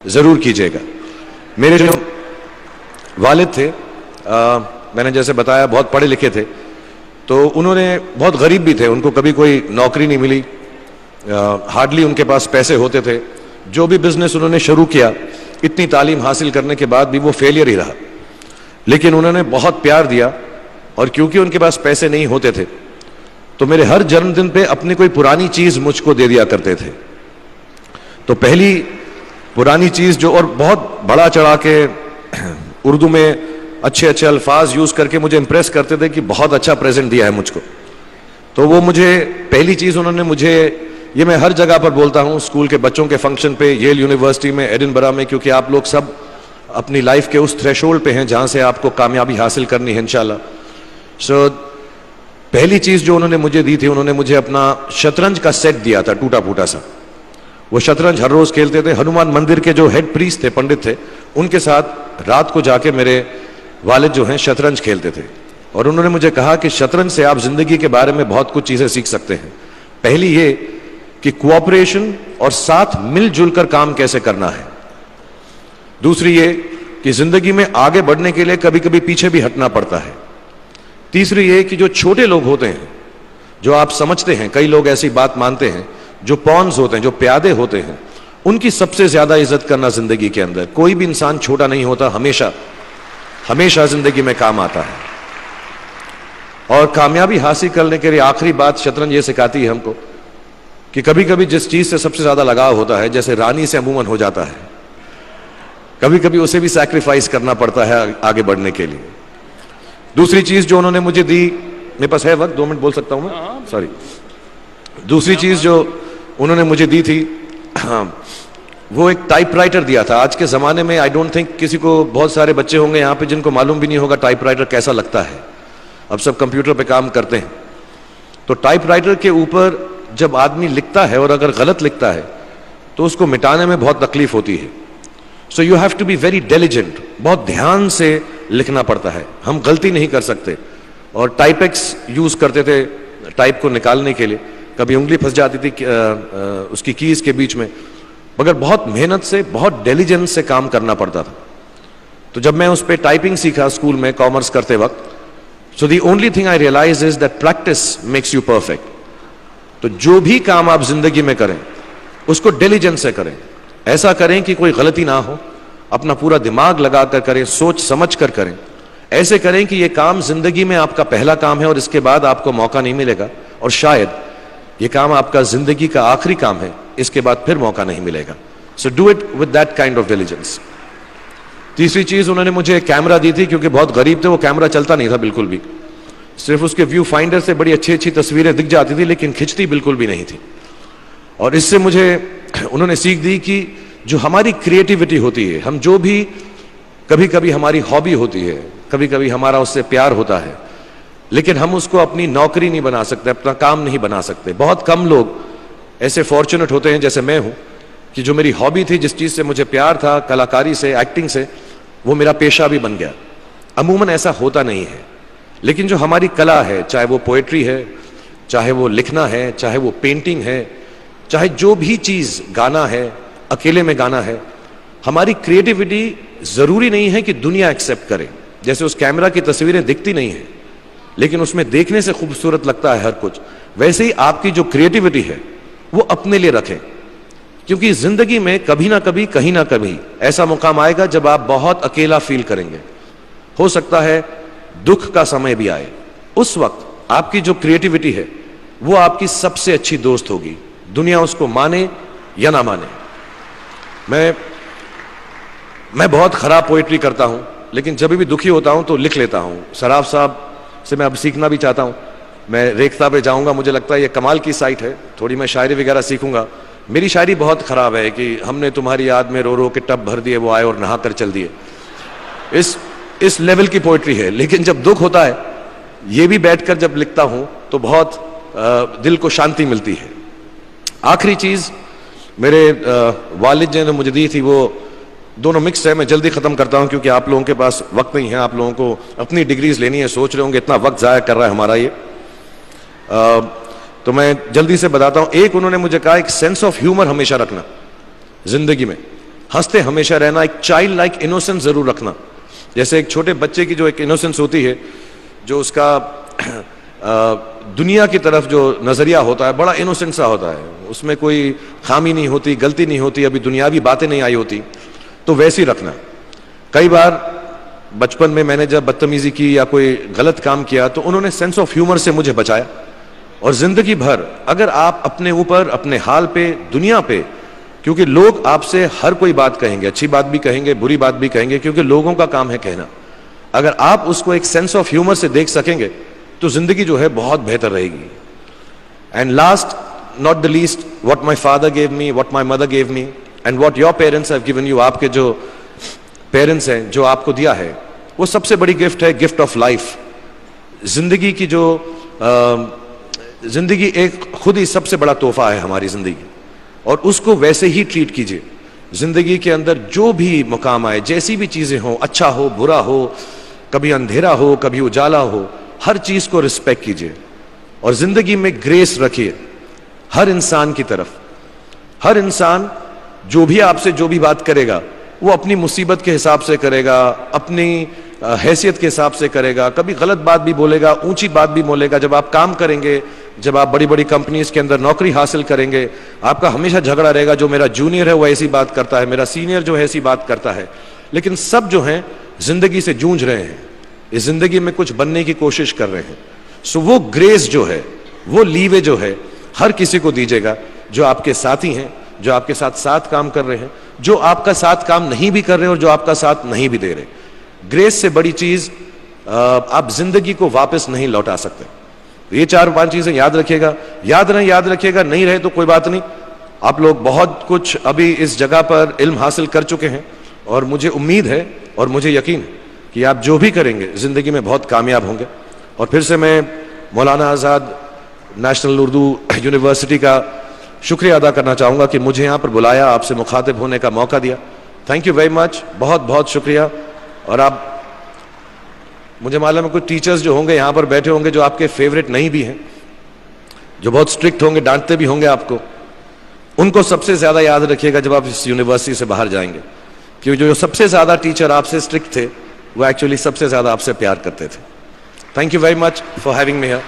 जरूर कीजिएगा। मेरे जो वालिद थे, मैंने जैसे बताया बहुत पढ़े लिखे थे, तो उन्होंने बहुत गरीब भी थे, उनको कभी कोई नौकरी नहीं मिली, हार्डली उनके पास पैसे होते थे। जो भी बिजनेस उन्होंने शुरू किया, इतनी तालीम हासिल करने के बाद भी वो फेलियर ही रहा। लेकिन उन्होंने बहुत प्यार दिया, और क्योंकि उनके पास पैसे नहीं होते थे तो मेरे हर जन्मदिन पे अपनी कोई पुरानी चीज मुझको दे दिया करते थे। तो पहली पुरानी चीज जो, और बहुत बड़ा चढ़ा के उर्दू में अच्छे अच्छे अल्फाज यूज करके मुझे इंप्रेस करते थे कि बहुत अच्छा प्रेजेंट दिया है मुझको। तो वो मुझे पहली चीज उन्होंने मुझे, ये मैं हर जगह पर बोलता हूं, स्कूल के बच्चों के फंक्शन पे, येल यूनिवर्सिटी में, एडिनबरा में, क्योंकि आप लोग सब अपनी लाइफ के उस थ्रेशोल्ड पे हैं जहां से आपको कामयाबी हासिल करनी है इंशाल्लाह। सो पहली चीज जो उन्होंने मुझे दी थी, उन्होंने मुझे अपना शतरंज का सेट दिया था, टूटा फूटा सा। वो शतरंज हर रोज खेलते थे। हनुमान मंदिर के जो हेड प्रीस्ट थे, पंडित थे, उनके साथ रात को जाके मेरे वालिद जो हैं शतरंज खेलते थे। और उन्होंने मुझे कहा कि शतरंज से आप जिंदगी के बारे में बहुत कुछ चीजें सीख सकते हैं। पहली ये कि कोऑपरेशन और साथ मिलजुल कर काम कैसे करना है। दूसरी ये कि जिंदगी में आगे बढ़ने के लिए कभी कभी पीछे भी हटना पड़ता है। तीसरी ये कि जो छोटे लोग होते हैं, जो आप समझते हैं, कई लोग ऐसी बात मानते हैं, जो पॉन्स होते हैं, जो प्यादे होते हैं, उनकी सबसे ज्यादा इज्जत करना जिंदगी के अंदर। कोई भी इंसान छोटा नहीं होता, हमेशा हमेशा जिंदगी में काम आता है। और कामयाबी हासिल करने के लिए आखिरी बात शतरंज ये सिखाती है हमको कि कभी कभी जिस चीज से सबसे ज्यादा लगाव होता है, जैसे रानी से अमूमन हो जाता है, कभी कभी उसे भी सैक्रिफाइस करना पड़ता है आगे बढ़ने के लिए। दूसरी चीज जो उन्होंने मुझे दी, मेरे पास है वक्त, 2 मिनट बोल सकता हूं मैं, सॉरी। दूसरी चीज जो उन्होंने मुझे दी थी, वो एक टाइपराइटर दिया था। आज के जमाने में आई डोंट थिंक किसी को, बहुत सारे बच्चे होंगे यहाँ पे जिनको मालूम भी नहीं होगा टाइपराइटर कैसा लगता है। अब सब कंप्यूटर पे काम करते हैं। तो टाइपराइटर के ऊपर जब आदमी लिखता है और अगर गलत लिखता है तो उसको मिटाने में बहुत तकलीफ होती है। So you have to be very diligent, बहुत ध्यान से लिखना पड़ता है। हम गलती नहीं कर सकते। और टाइपेक्स यूज करते थे टाइप को निकालने के लिए, कभी उंगली फंस जाती थी उसकी कीज के बीच में, मगर बहुत मेहनत से, बहुत डिलिजेंस से काम करना पड़ता था। तो जब मैं उस पर टाइपिंग सीखा स्कूल में कॉमर्स करते वक्त, so the only thing I realise is that practice makes you perfect. तो जो भी काम आप जिंदगी में करें उसको डिलिजेंस से करें, ऐसा करें कि कोई गलती ना हो, अपना पूरा दिमाग लगाकर करें, सोच समझ कर करें। ऐसे करें कि यह काम जिंदगी में आपका पहला काम है और इसके बाद आपको मौका नहीं मिलेगा, और शायद यह काम आपका जिंदगी का आखिरी काम है, इसके बाद फिर मौका नहीं मिलेगा। So do it with that kind of diligence. तीसरी चीज उन्होंने मुझे कैमरा दी थी, क्योंकि बहुत गरीब थे, वो कैमरा चलता नहीं था बिल्कुल भी, सिर्फ उसके व्यू फाइंडर से बड़ी अच्छी अच्छी तस्वीरें दिख जाती थी, लेकिन खिंचती बिल्कुल भी नहीं थी। और इससे मुझे उन्होंने सीख दी कि जो हमारी क्रिएटिविटी होती है, हम जो भी, कभी कभी हमारी हॉबी होती है, कभी कभी हमारा उससे प्यार होता है, लेकिन हम उसको अपनी नौकरी नहीं बना सकते, अपना काम नहीं बना सकते। बहुत कम लोग ऐसे फॉर्चुनेट होते हैं जैसे मैं हूं कि जो मेरी हॉबी थी, जिस चीज से मुझे प्यार था, कलाकारी से, एक्टिंग से, वो मेरा पेशा भी बन गया। अमूमन ऐसा होता नहीं है। लेकिन जो हमारी कला है, चाहे वो पोएट्री है, चाहे वो लिखना है, चाहे वो पेंटिंग है, चाहे जो भी चीज, गाना है, अकेले में गाना है, हमारी क्रिएटिविटी जरूरी नहीं है कि दुनिया एक्सेप्ट करे। जैसे उस कैमरा की तस्वीरें दिखती नहीं है, लेकिन उसमें देखने से खूबसूरत लगता है हर कुछ, वैसे ही आपकी जो क्रिएटिविटी है वो अपने लिए रखें। क्योंकि जिंदगी में कभी ना कभी, कहीं ना कभी ऐसा मुकाम आएगा जब आप बहुत अकेला फील करेंगे। हो सकता है दुख का समय भी आए, उस वक्त आपकी जो क्रिएटिविटी है वो आपकी सबसे अच्छी दोस्त होगी, दुनिया उसको माने या ना माने। मैं बहुत खराब पोएट्री करता हूं, लेकिन जब भी दुखी होता हूं तो लिख लेता हूं। सराफ साहब से मैं अब सीखना भी चाहता हूं। मैं रेखता पे जाऊंगा, मुझे लगता है ये कमाल की साइट है, थोड़ी मैं शायरी वगैरह सीखूंगा। मेरी शायरी बहुत खराब है कि हमने तुम्हारी याद में रो रो के टब भर दिए, वो आए और नहा कर चल दिए। इस लेवल की पोएट्री है। लेकिन जब दुख होता है, ये भी बैठकर जब लिखता हूं तो बहुत दिल को शांति मिलती है। आखिरी चीज मेरे वालिद ने मुझे दी थी, वो दोनों मिक्स है, मैं जल्दी खत्म करता हूं क्योंकि आप लोगों के पास वक्त नहीं है, आप लोगों को अपनी डिग्रीज लेनी है, सोच रहे होंगे इतना वक्त जाया कर रहा है हमारा ये। तो मैं जल्दी से बताता हूं। एक उन्होंने मुझे कहा, एक सेंस ऑफ ह्यूमर हमेशा रखना जिंदगी में। हंसते हमेशा रहना, एक चाइल्ड लाइक इनोसेंस जरूर रखना। जैसे एक छोटे बच्चे की जो एक इनोसेंस होती है, जो उसका दुनिया की तरफ जो नजरिया होता है बड़ा इनोसेंट सा होता है, उसमें कोई खामी नहीं होती, गलती नहीं होती, अभी दुनियावी बातें नहीं आई होती, तो वैसी रखना। कई बार बचपन में मैंने जब बदतमीजी की या कोई गलत काम किया तो उन्होंने सेंस ऑफ ह्यूमर से मुझे बचाया। और जिंदगी भर अगर आप अपने ऊपर, अपने हाल पे, दुनिया पे, क्योंकि लोग आपसे हर कोई बात कहेंगे, अच्छी बात भी कहेंगे, बुरी बात भी कहेंगे, क्योंकि लोगों का काम है कहना। अगर आप उसको एक सेंस ऑफ ह्यूमर से देख सकेंगे तो जिंदगी जो है बहुत बेहतर रहेगी। And last not the least, what my father gave me, what my mother gave me and what your parents have given you, आपके जो पेरेंट्स हैं जो आपको दिया है, वो सबसे बड़ी गिफ्ट है, गिफ्ट ऑफ लाइफ। जिंदगी की जो जिंदगी एक खुद ही सबसे बड़ा तोहफा है हमारी जिंदगी, और उसको वैसे ही ट्रीट कीजिए। जिंदगी के अंदर जो भी मुकाम आए, जैसी भी चीजें हो, अच्छा हो बुरा हो, कभी अंधेरा हो कभी उजाला हो, हर चीज को रिस्पेक्ट कीजिए और जिंदगी में ग्रेस रखिए हर इंसान की तरफ। हर इंसान जो भी आपसे जो भी बात करेगा वो अपनी मुसीबत के हिसाब से करेगा, अपनी हैसियत के हिसाब से करेगा, कभी गलत बात भी बोलेगा, ऊंची बात भी बोलेगा। जब आप काम करेंगे, जब आप बड़ी बड़ी कंपनीज के अंदर नौकरी हासिल करेंगे, आपका हमेशा झगड़ा रहेगा, जो मेरा जूनियर है वो ऐसी बात करता है, मेरा सीनियर जो है ऐसी बात करता है। लेकिन सब जो हैं जिंदगी से जूझ रहे हैं, इस जिंदगी में कुछ बनने की कोशिश कर रहे हैं। सो वो ग्रेस जो है, वो लीवे जो है, हर किसी को दीजिएगा जो आपके साथी हैं, जो आपके साथ साथ काम कर रहे हैं, जो आपका साथ काम नहीं भी कर रहे और जो आपका साथ नहीं भी दे रहे। ग्रेस से बड़ी चीज आप जिंदगी को वापस नहीं लौटा सकते। ये 4-5 चीजें याद रखिएगा। याद रखिएगा, नहीं रहे तो कोई बात नहीं। आप लोग बहुत कुछ अभी इस जगह पर इल्म हासिल कर चुके हैं और मुझे उम्मीद है और मुझे यकीन है कि आप जो भी करेंगे जिंदगी में बहुत कामयाब होंगे। और फिर से मैं मौलाना आज़ाद नेशनल उर्दू यूनिवर्सिटी का शुक्रिया अदा करना चाहूंगा कि मुझे यहाँ पर बुलाया, आपसे मुखातिब होने का मौका दिया। थैंक यू वेरी मच, बहुत बहुत शुक्रिया। और आप, मुझे मालूम है कुछ टीचर्स जो होंगे यहाँ पर बैठे होंगे जो आपके फेवरेट नहीं भी हैं, जो बहुत स्ट्रिक्ट होंगे, डांटते भी होंगे आपको, उनको सबसे ज्यादा याद रखिएगा जब आप इस यूनिवर्सिटी से बाहर जाएंगे, क्योंकि जो सबसे ज्यादा टीचर आपसे स्ट्रिक्ट थे वो एक्चुअली सबसे ज्यादा आपसे प्यार करते थे। Thank you very much for having me here.